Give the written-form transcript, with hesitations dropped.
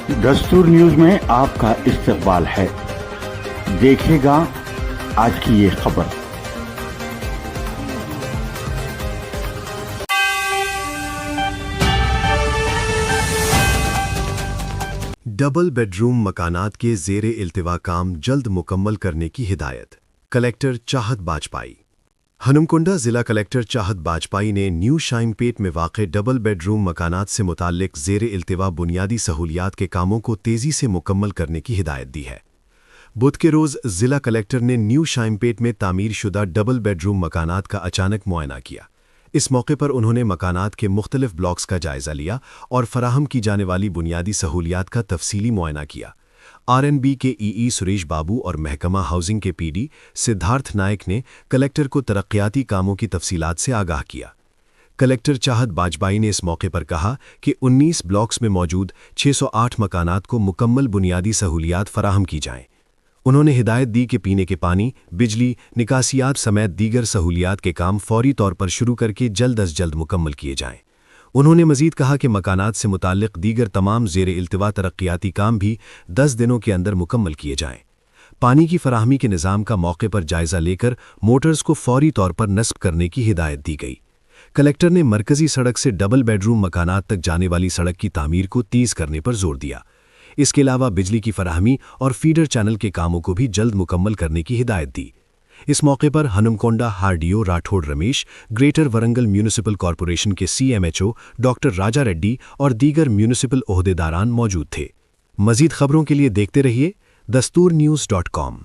दस्तूर न्यूज में आपका इस्तकबाल है। देखिएगा आज की ये खबर। डबल बेडरूम मकानात के ज़ेरे इल्तिवा काम जल्द मुकम्मल करने की हिदायत। कलेक्टर चाहत बाजपाई। हनुमकुंडा ज़िला कलेक्टर चाहत बाजपाई ने न्यू शाइनपेट में वाक़ डबल बेडरूम मकानात से मुताल्लिक़ ज़ेरे इल्तिवा बुनियादी सहूलियात के कामों को तेज़ी से मुकम्मल करने की हिदायत दी है। बुध के रोज़ ज़िला कलेक्टर ने न्यू शाइनपेट में तामीर शुदा डबल बेडरूम मकानात का अचानक मुआयना किया। इस मौके पर उन्होंने मकानात के मुख्तलिफ ब्लॉक्स का जायज़ा लिया और फराहम की जाने वाली बुनियादी सहूलियात का तफसीली मुआयना किया। आरएनबी के ईई सुरेश बाबू और महकमा हाउसिंग के पीडी सिद्धार्थ नायक ने कलेक्टर को तरक्याती कामों की तफसीलात से आगाह किया। कलेक्टर चाहत बाजपाई ने इस मौके पर कहा कि 19 ब्लॉक्स में मौजूद 608 मकानात को मुकम्मल बुनियादी सहूलियात फराहम की जाएं। उन्होंने हिदायत दी कि पीने के पानी, बिजली, निकासियात समेत दीगर सहूलियात के काम फौरी तौर पर शुरू करके जल्द अज जल्द मुकम्मल किए जाएं। उन्होंने मजीद कहा कि मकानात से मुताल्लिक़ दीगर तमाम ज़ेरे इल्तिवा तरक्याती काम भी 10 दिनों के अंदर मुकम्मल किए जाएं। पानी की फराहमी के निज़ाम का मौके पर जायज़ा लेकर मोटर्स को फौरी तौर पर नस्ब करने की हिदायत दी गई। कलेक्टर ने मरकज़ी सड़क से डबल बेडरूम मकानात तक जाने वाली सड़क की तामीर को तेज़ करने पर जोर दिया। इसके अलावा बिजली की फराहमी और फीडर चैनल के कामों को भी जल्द मुकम्मल करने की हिदायत दी। इस मौके पर Hanumakonda RDO Rathod Ramesh, greater Warangal municipal corporation के सीएमएचओ डॉक्टर राजा रेड्डी और दीगर म्यूनिसिपल ओहदेदारान मौजूद थे। मज़ीद खबरों के लिए देखते रहिए दस्तूरन्यूज़.com।